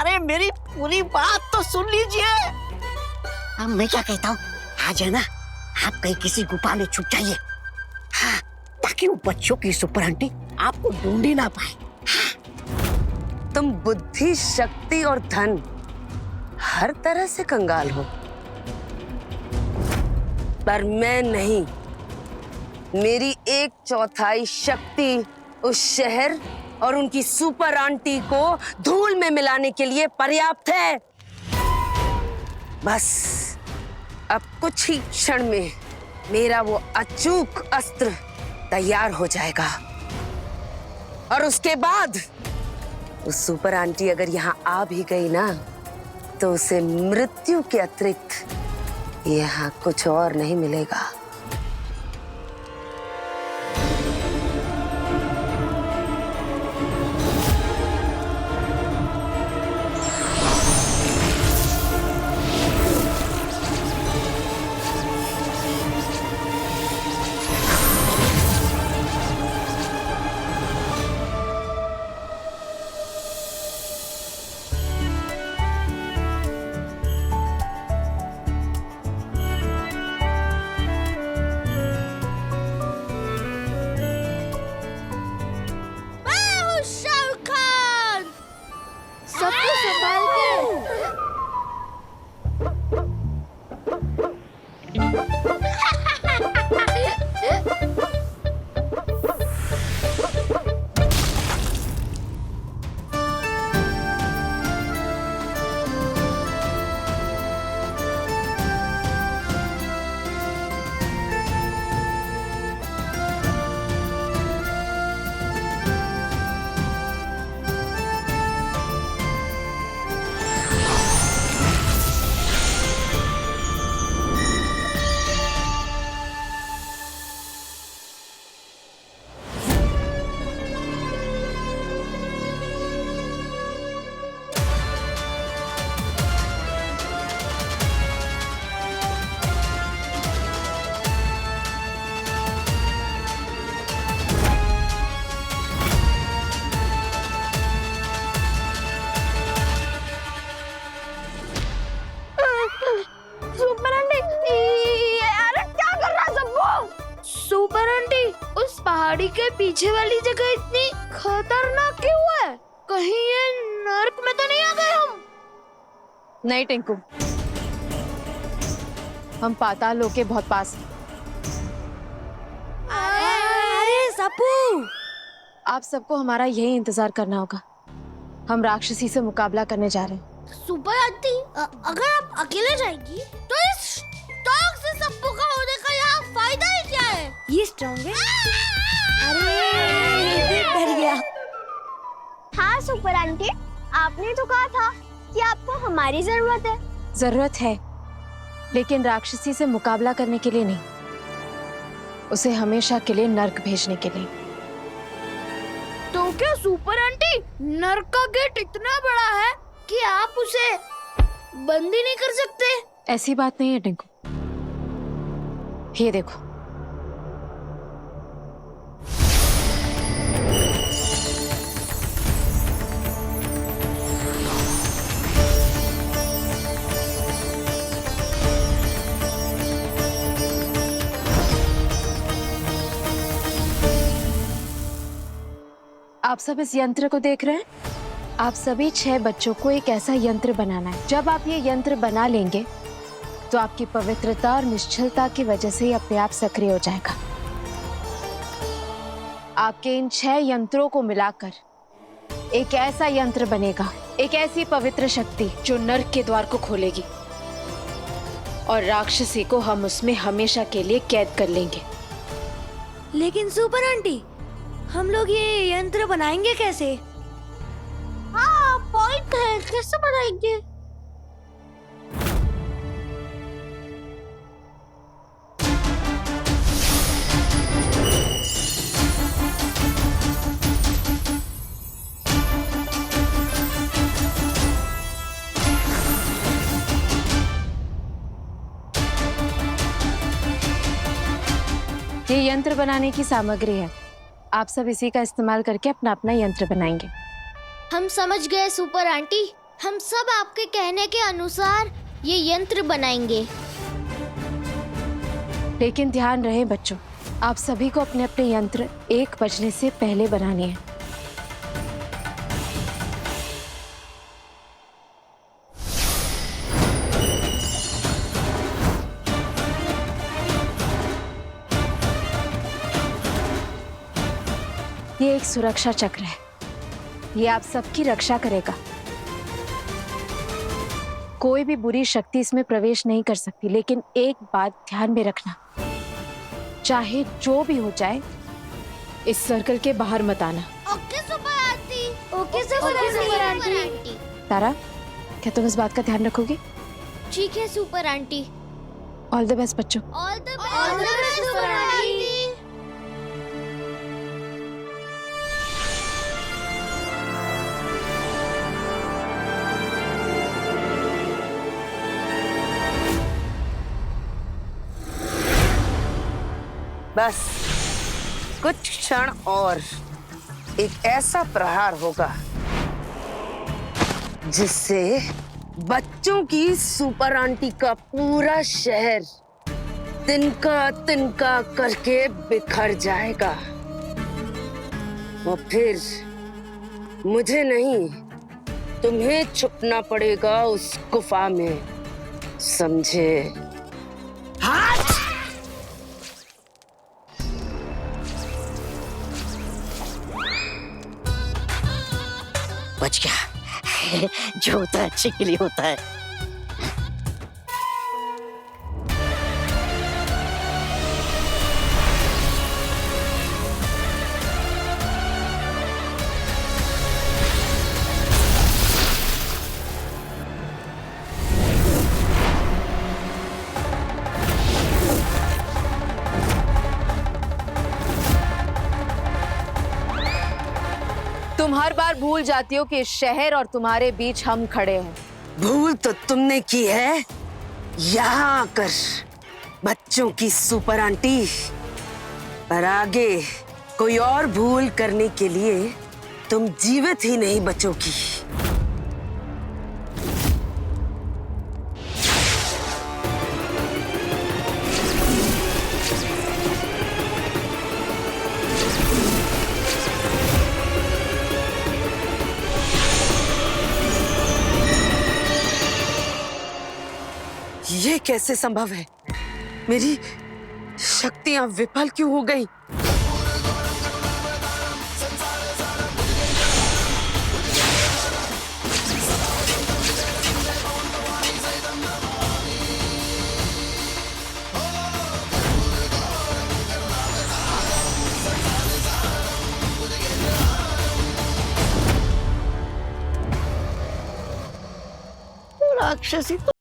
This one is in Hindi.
अरे मेरी पूरी बात तो सुन लीजिए। अब मैं क्या कहता हूँ, आज है ना आप कहीं किसी गुफा में छुप जाइए, हाँ, ताकि वो बच्चों की सुपर आंटी आपको ढूंढ ही ना पाए। तुम बुद्धि, शक्ति और धन हर तरह से कंगाल हो, पर मैं नहीं। मेरी 1/4 शक्ति उस शहर और उनकी सुपर आंटी को धूल में मिलाने के लिए पर्याप्त है। बस अब कुछ ही क्षण में मेरा वो अचूक अस्त्र तैयार हो जाएगा, और उसके बाद उस सुपर आंटी अगर यहाँ आ भी गई ना, तो उसे मृत्यु के अतिरिक्त यहाँ कुछ और नहीं मिलेगा। पहाड़ी के पीछे वाली जगह इतनी खतरनाक क्यों है? कहीं ये नर्क में तो नहीं आ गए हम? नहीं टिंकू, हम पाताल लोक के बहुत पास हैं। अरे सप्पू, आप सबको हमारा यही इंतजार करना होगा। हम राक्षसी से मुकाबला करने जा रहे हैं। सुपर आंटी, अगर आप अकेले जाएंगी तो इस स्ट्रॉन्ग से सप्पू का होने का यहाँ फायदा ही क्या है? ये स्ट्रॉन्ग है? अरे डर गया। हाँ सुपर आंटी, आपने तो कहा था कि आपको हमारी जरूरत है। जरूरत है, लेकिन राक्षसी से मुकाबला करने के लिए नहीं, उसे हमेशा के लिए नर्क भेजने के लिए। तो क्या सुपर आंटी, नर्क का गेट इतना बड़ा है कि आप उसे बंद ही नहीं कर सकते? ऐसी बात नहीं है टिंकू, ये देखो। आप सब इस यंत्र को देख रहे हैं? आप सभी 6 बच्चों को एक ऐसा यंत्र बनाना है। जब आप ये यंत्र बना लेंगे तो आपकी पवित्रता और निश्चलता की वजह से ये अपने आप सक्रिय हो जाएगा। आपके इन 6 यंत्रों को मिलाकर एक ऐसा यंत्र बनेगा, एक ऐसी पवित्र शक्ति जो नर्क के द्वार को खोलेगी, और राक्षसी को हम उसमें हमेशा के लिए कैद कर लेंगे। लेकिन सुपर आंटी, हम लोग ये यंत्र बनाएंगे कैसे? हाँ, पॉइंट है, कैसे बनाएंगे? ये यंत्र बनाने की सामग्री है। आप सब इसी का इस्तेमाल करके अपना अपना यंत्र बनाएंगे। हम समझ गए सुपर आंटी, हम सब आपके कहने के अनुसार ये यंत्र बनाएंगे। लेकिन ध्यान रहे बच्चों, आप सभी को अपने अपने यंत्र 1 बजने से पहले बनाने हैं। ये एक सुरक्षा चक्र है, ये आप सबकी रक्षा करेगा। कोई भी बुरी शक्ति इसमें प्रवेश नहीं कर सकती। लेकिन एक बात ध्यान में रखना, चाहे जो भी हो जाए इस सर्कल के बाहर मत आना। Okay super aunty. Okay super aunty. Tara, क्या तुम इस बात का ध्यान रखोगी? ठीक है super aunty. All the best बच्चों। All the best super aunty. बस कुछ क्षण और एक ऐसा प्रहार होगा जिससे बच्चों की सुपर आंटी का पूरा शहर तिनका तिनका करके बिखर जाएगा। और फिर मुझे नहीं, तुम्हें छुपना पड़ेगा उस गुफा में, समझे? हाथ! बच गया। जो होता है अच्छे के लिए होता है। तुम हर बार भूल जाती हो कि इस शहर और तुम्हारे बीच हम खड़े हैं। भूल तो तुमने की है यहाँ आकर, बच्चों की सुपर आंटी। पर आगे कोई और भूल करने के लिए तुम जीवित ही नहीं बचोगी। ये कैसे संभव है? मेरी शक्तियां विफल क्यों हो गई? राक्षसी तो